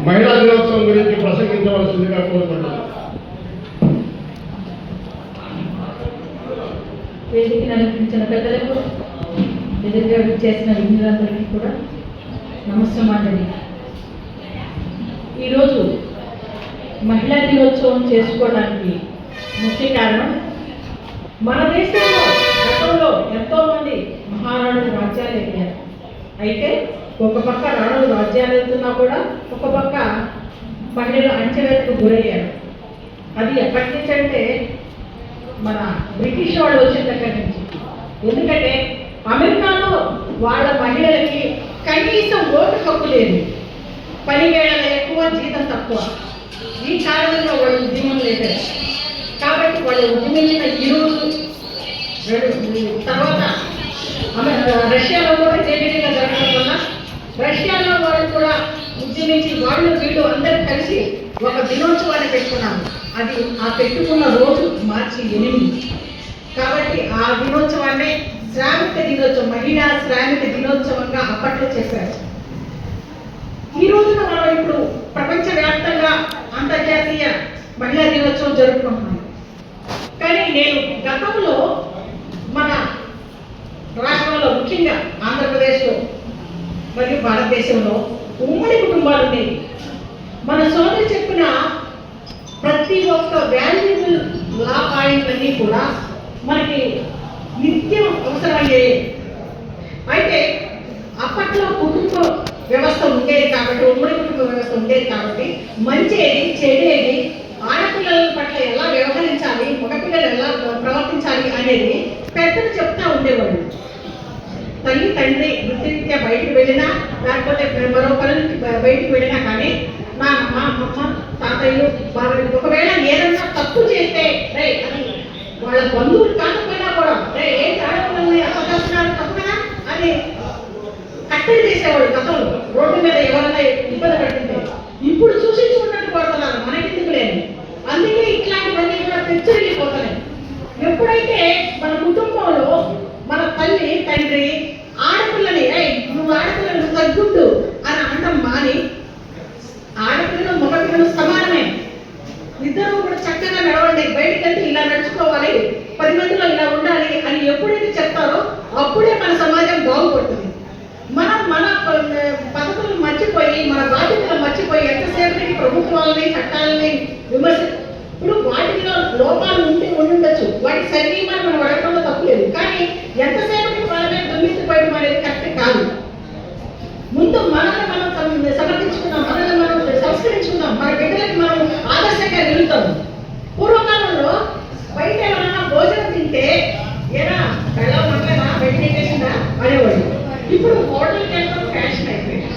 మహిళా దినోత్సవం గురించి ప్రసంగించవలసిందిగా కోరుకుంటున్నాను. వేదికను అలంకరించిన పెద్దలకు, ఎదురుగా చేసిన విజ్ఞులందరికీ కూడా నమస్కారం. ఈరోజు మహిళా దినోత్సవం చేసుకోవడానికి ముఖ్య కారణం, మన దేశంలో గతంలో ఎంతోమంది మహారాణులు రాజ్యాలు ఎక్కారు. అయితే ఒక పక్క రాణులు రాజ్యాలు వెళ్తున్నా కూడా ఒక పక్క మహిళలు అణచివేతకు గురయ్యారు. అది ఎప్పటి నుంచి అంటే మన బ్రిటిష్ వాళ్ళు వచ్చిన దగ్గర నుంచి. ఎందుకంటే అమెరికాలో వాళ్ళ మహిళలకి కనీసం ఓటు హక్కు లేదు, పని వేళ ఎక్కువ, జీతం తక్కువ. ఈ కారణంగా వాళ్ళు ఉద్యమం లేదు. కాబట్టి వాళ్ళు ఉద్యమించిన ఇరువులు తర్వాత రష్యాలో కూడా జేబీగా జరగడం వల్ల రష్యాలో వాళ్ళు కూడా ఉద్యమించి వాళ్ళు వీళ్ళు అందరూ కలిసి ఒక దినోత్సవాన్ని పెట్టుకున్నాము. అది ఆ పెట్టుకున్న రోజు మార్చి 8. కాబట్టి ఆ దినోత్సవాన్ని శ్రామిక దినోత్సవం, మహిళా శ్రామిక దినోత్సవంగా అప్పట్లో చెప్పారు. ఈ రోజున మనం ఇప్పుడు ప్రపంచవ్యాప్తంగా అంతర్జాతీయ మహిళా దినోత్సవం జరుపుకుంటున్నాం. కానీ నేను గతంలో మన రాష్ట్రంలో, ముఖ్యంగా ఆంధ్రప్రదేశ్లో మరియు భారతదేశంలో ఉమ్మడి కుటుంబాలు ఉండేవి. మన సోదరి చెప్పిన ప్రతి ఒక్క వాల్యుబుల్ లా పాయింట్లన్నీ కూడా మనకి నిత్యం అవసరమయ్యేవి. అయితే అప్పట్లో కుటుంబ వ్యవస్థ ఉండేది కాబట్టి, ఉమ్మడి కుటుంబ వ్యవస్థ ఉండేది కాబట్టి మంచేది చెడేది, ఆడపిల్లల పట్ల ఎలా వ్యవహరించాలి, మగపిల్లలు ఎలా ప్రవర్తించాలి అనేది పెద్దలు చెప్తా ఉండేవాళ్ళు. తల్లి తండ్రి వృత్తిరీత్యా బయటికి వెళ్ళినా, లేకపోతే మరో పనులకి బయటికి వెళ్ళినా కానీ నాన్నమ్మ, అమ్మమ్మ, తాతయ్యలు, బాబాయ్ ఒకవేళ ఏదన్నా తప్పు చేస్తే అని వాళ్ళ బంధువులు కాకపోయినా కూడా ఏ ఆడపిల్లల్ని అప్పచేస్తున్నారు తప్పు కదా అని కట్టడి చేసేవాళ్ళు గతంలో. రోడ్డు మీద ఎవరైనా ఇబ్బంది పడుతుంది. ఇప్పుడు చూసి చూడటట్టు పడుతున్నారు, మనకెందుకు లేదు. అందుకే ఇట్లాంటివన్నీ కూడా పెచ్చరిల్లిపోతున్నాయి. ఎప్పుడైతే మన కుటుంబంలో మన తల్లి తండ్రి ఆడపిల్లని నువ్వు ఆడపిల్లలు తగ్గుండు అని అనడం మాని, ఆడపిల్లలు మగపిల్లలు సమానమే, ఇద్దరు కూడా చక్కగా నడవండి, బయటికి వెళ్తే ఇలా నడుచుకోవాలి, 10 మందిలో ఇలా ఉండాలి అని ఎప్పుడైతే చెప్తారో అప్పుడే మన సమాజం బాగుపడుతుంది. మనం మన పద్ధతులు మర్చిపోయి, మన బాధ్యతలు మర్చిపోయి ఎంతసేపటికి ప్రభుత్వాలని చట్టాలని ఇప్పుడు వాటిలో లోపాలు ఉండుండొచ్చు, వాటికి సరిమని మనం అడగడంలో తప్పులేదు. కానీ ఎంతసేపటికి వాళ్ళని దుమ్మించిపోయడం అనేది కరెక్ట్ కాదు. ముందు మనల్ని మనం సమర్థించుకుందాం, మనల్ని మనం సంస్కరించుకుందాం, మన బిడ్డలకి మనం ఆదర్శంగా నిలుతాం. పూర్వకాలంలో బయట ఎవరైనా భోజనం తింటే ఏనా కళ్ళ మంటనా బయట పెట్టేసిందా అనేవాడు. ఇప్పుడు హోటల్కి వెళ్ళడం ఫ్యాషన్ అయిపోయింది.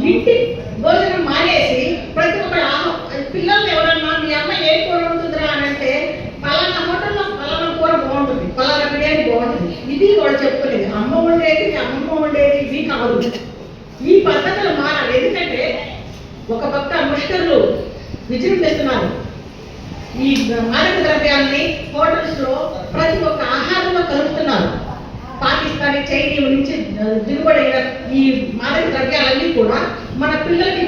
ఇంటి భోజనం మానేసి ప్రతి ఒక్క పిల్లల్ని ఎవరన్నా మీ అమ్మ ఏ కూర ఉంటుందిరా అని అంటే పలానా హోటల్లో పలానా కూర బాగుంటుంది, పలానా బిర్యానీ బాగుంటుంది, ఇది వాళ్ళు చెప్పుకునేది. అమ్మ వండేది, అమ్మమ్మ వండేది ఇవి కాదు. ఈ పద్ధతులు మారాలి. ఎందుకంటే ఒక పక్క ముష్కరులు విజృంభిస్తున్నారు. ఈ మాదక ద్రవ్యాలని హోటల్స్ లో ప్రతి ఒక్క ఆహారంలో కలుపుతున్నారు. పాకిస్తానీ, చైనా నుంచి దిగుబడైన ఈ మాదక ద్రవ్యాలన్నీ కూడా మన పిల్లలకి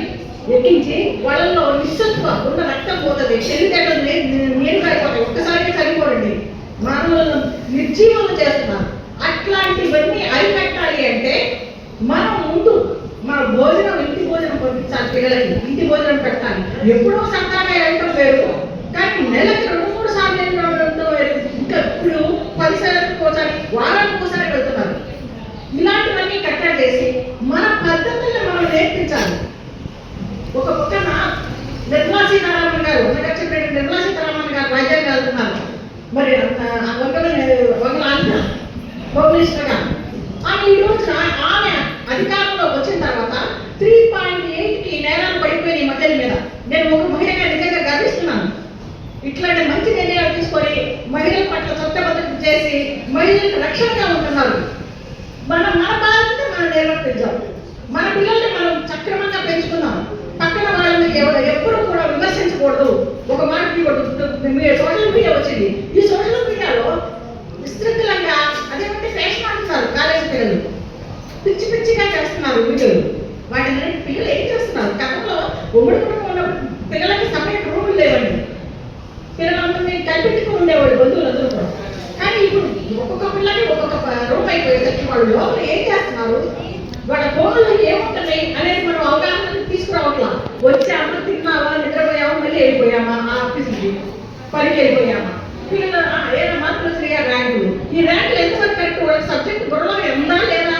ఎక్కించి వాళ్ళలో నిస్సత్వ ఉన్న రక్తం పోతుంది, శరీరాలు నీళ్ళు అయిపోతాయి, ఒక్కసారిగా చనిపోరండి, మనల్ని నిర్జీవం చేస్తున్నారు. అట్లాంటివన్నీ అరికట్టాలి అంటే మనం ముందు మన భోజనం, ఇంటి భోజనం పంపించాలి పిల్లలకి, ఇంటి భోజనం పెట్టాలి. ఎప్పుడో సరదాగా వెళ్ళడం వేరు, కానీ నెలకి 2-3 సార్లు వెళ్ళడం వేరు. ఇంకా ఇప్పుడు 10 సార్లు ఒకసారి, వారానికి ఒకసారి వెళ్తున్నారు. ఇలాంటివన్నీ కట్టడి చేసి మన పద్ధతులను మనం నేర్పించాలి. ఒక పక్కన నిర్మలా సీతారామన్ గారు, నిర్మలా సీతారామన్ గారు వైద్యం వెళ్తున్నారు. మరి మినిస్టర్గా ఆమె ఈ రోజున ఆమె అధికారంలో వచ్చిన తర్వాత 3.8కి నేరాలు పడిపోయినాయి మహిళల మీద. నేను ఒక మహిళగా నిజంగా గర్విస్తున్నాను. ఇట్లాంటి మంచి నిర్ణయాలు తీసుకొని మహిళల పట్ల చట్టబద్ధత చేసి మహిళలకు రక్షణగా ఉంటున్నారు. మన బాధ్యత మనం నిర్వర్తించాం. మన పిల్లల్ని మనం సక్రమంగా పెంచుకున్నాం. పక్కన వాళ్ళని ఎప్పుడు కూడా విమర్శించకూడదు. ఒక మాట సోషల్ మీడియా వచ్చింది. ఈ సోషల్ మీడియాలో విస్తృతంగా అదేమంటే ఫ్యాషన్ అంటున్నారు. కాలేజీ పిల్లలు పిచ్చి పిచ్చిగా చేస్తున్నారు వీడియోలు. వాటిని పిల్లలు ఏం చేస్తున్నారు? గతంలో ఉమ్మడి కుటుంబం ఉన్నప్పుడు పిల్లలకి సపరేట్ రూములు లేవండి. పిల్లలందరినీ కల్పించుకుని ఉండేవాళ్ళు బంధువులందరూ కూడా. కానీ ఇప్పుడు ఒక్కొక్క పిల్లకి ఒక్కొక్క రూమ్ అయిపోయేసరికి వాళ్ళు లోపల ఏం చేస్తున్నారు, వాళ్ళ ఫోన్లో ఏముంటున్నాయి అనేది మనం అవగాహన తీసుకురావట్లా. వచ్చామా, తిన్నావా, నిద్రపోయామా, మళ్ళీ వెళ్ళిపోయామా, ఆ ఆఫీస్కి పనికి వెళ్ళిపోయామా, పిల్లలు ఏదైనా మార్పులు వచ్చినాయా, ర్యాంకులు. ఈ ర్యాంకులు ఎంతవరకు కరెక్ట్, వాళ్ళకి సబ్జెక్ట్ బుర్రలో ఉందా లేదా,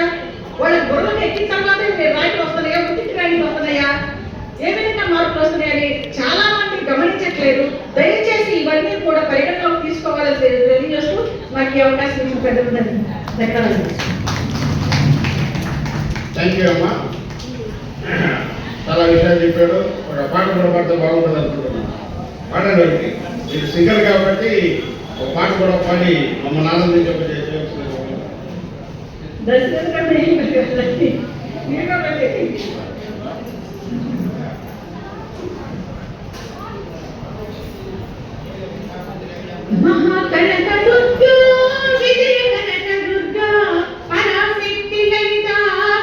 వాళ్ళ బుర్రలో ఎక్కిన తర్వాత ర్యాంకులు వస్తున్నాయా, ఉచిత ర్యాంకులు వస్తున్నాయా, ఏ విధంగా మార్పులు వస్తున్నాయని చాలా మంది గమనించట్లేదు. దయచేసి ఇవన్నీ కూడా పరిగణలోకి తీసుకోవాలని తెలియజేస్తూ నాకు ఈ అవకాశం ఇచ్చిన పెద్దలందరికీ ధన్యవాదాలు. థ్యాంక్ యూ అమ్మా. చాలా విషయాలు చెప్పాడు. ఒక పాట కూడా పాడితే బాగుంటుంది అనుకుంటున్నాను. పాడండి. మీరు సింగర్ కాబట్టి ఒక పాట కూడా పాడి మమ్మల్ని ఆనందించే మహాకనక దుర్గా విజయ కనక దుర్గా పరాశక్తి లలిత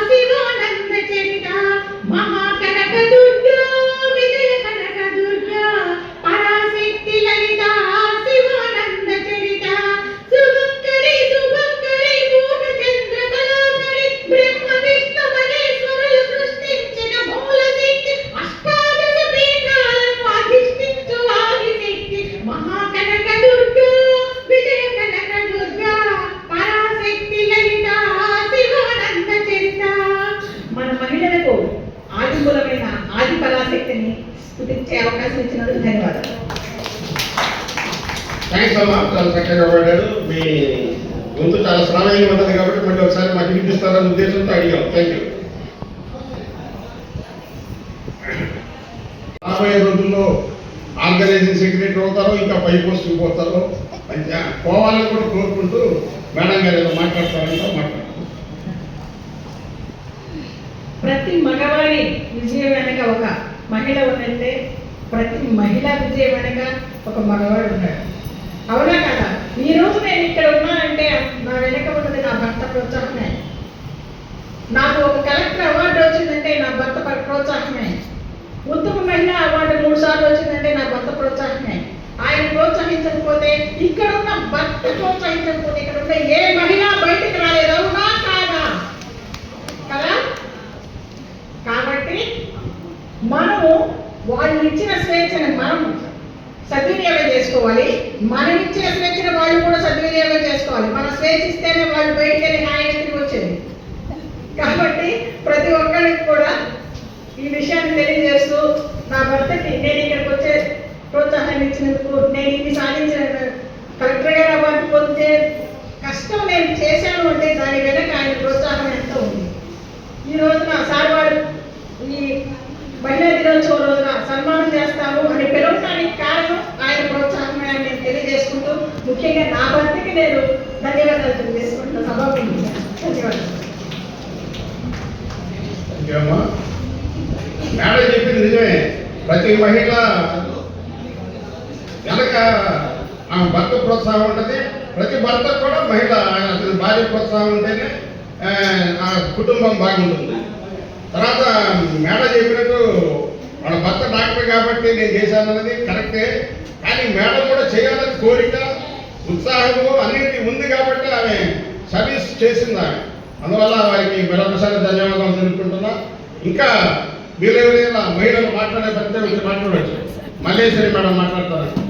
శివానంద చరిత. మహాకనక దుర్గా విజయ కనక దుర్గా పరాశక్తి లలిత శివానంద చరిత. శుభంకరి శుభంకరి పూర్ణచంద్ర కళాకరి బ్రహ్మ విష్ణు మహేశ్వరులు సృష్టించిన మూల శక్తి. అష్టాదశ పీఠాలను అధిష్ఠించు ఆదిశక్తి. మహాకనక దుర్గా విజయ కనక దుర్గా పరాశక్తి లలిత శివానంద చరిత. మన మహిళలకు ఆదిమూలమైన ఆది పరాశక్తిని స్తుతించే అవకాశం ఇచ్చినందుకు ధన్యవాదాలు. థ్యాంక్స్ అమ్మా. చాలా చక్కగా పాడారు. మీ గొంతు చాలా శ్రావ్యంగా ఉంటుంది కాబట్టి మళ్ళీ ఒకసారి మాకు వినిపిస్తారన్న ఉద్దేశంతో అడిగాం. Thank you. రాబోయే రోజుల్లో ఆర్గనైజింగ్ సెక్రటరీ అవుతారో ఇంకా పై పోస్టుకు పోతారో మంచిగా పోవాలని కూడా కోరుకుంటూ మేడం గారు ఏదో మాట్లాడతారంటే మాట్లాడతారు. ప్రతి మగవాడి విజయం వెనక ఒక మహిళ ఉన్నట్టే ప్రతి మహిళ విజయం వెనక ఒక మగవాడు ఉన్నాడు. అవునా కదా? ఈ రోజు నేను ఇక్కడ ఉన్నానంటే నా వెనక ఉన్నది నా భర్త ప్రోత్సాహమే. నాకు ఒక కలెక్టర్ అవార్డు వచ్చిందంటే నా భర్త ప్రోత్సాహమే. ఉత్తమ మహిళా అవార్డు 3 సార్లు వచ్చిందంటే నా భర్త ప్రోత్సాహమే. ఆయన ప్రోత్సహించకపోతే, ఇక్కడ ఉన్న భర్త ప్రోత్సహించకపోతే ఇక్కడ ఉన్న ఏ మహిళ బయటకు రాలేదు. అవునా కాదా? కదా? కాబట్టి మనము వాళ్ళు ఇచ్చిన స్వేచ్ఛను మనం సద్వినియోగం చేసుకోవాలి. మనం ఇచ్చిన స్వేచ్ఛను వాళ్ళు కూడా సద్వినియోగం చేసుకోవాలి. మన స్వేచ్ఛ ఇస్తేనే వాళ్ళు బయటికి వెళ్ళి హాయిగా తిరిగి వచ్చేది. కాబట్టి ప్రతి ఒక్కరికి కూడా ఈ విషయాన్ని తెలియజేస్తూ నా భర్తకి నేను ఇక్కడికి వచ్చే ప్రోత్సాహాన్ని ఇచ్చినందుకు, నేను ఇది సాధించిన కలెక్టర్ గారు అవార్డు పొందే కష్టం నేను చేశాను అంటే దాని వెనక ఆయన ప్రోత్సాహం ఎంతో ఉంది. ఈ రోజున సార్ వాడు ఈ మహిళా దినోత్సవం రోజున సన్మానం చేస్తాము అని పిలవడానికి కారణం ఆయన ప్రోత్సాహమే అని నేను తెలియజేసుకుంటూ, ముఖ్యంగా నా భర్తకి నేను ధన్యవాదాలు తెలియజేసుకుంటున్న సభకు ధన్యవాదాలు. మేడం చెప్పింది నిజమే. ప్రతి మహిళ వెనక ఆమె భర్త ప్రోత్సాహం ఉంటుంది. ప్రతి భర్తకు కూడా మహిళ అతని భార్య ప్రోత్సాహం ఉంటేనే ఆ కుటుంబం బాగుంటుంది. తర్వాత మేడం చెప్పినట్టు వాళ్ళ భర్త డాక్టర్ కాబట్టి నేను చేశానన్నది కరెక్టే. కానీ మేడం కూడా చేయాలని కోరిక, ఉత్సాహము అన్నింటి ఉంది కాబట్టి ఆమె సర్వీస్ చేసింది. ఆమె అందువల్ల వారికి మరొకసారి ధన్యవాదాలు తెలుపుకుంటున్నా. ఇంకా మీరు ఎవరైనా మహిళలు మాట్లాడే పరిచయం వచ్చి మాట్లాడవచ్చు. మల్లేశ్వరి మేడం మాట్లాడతారు.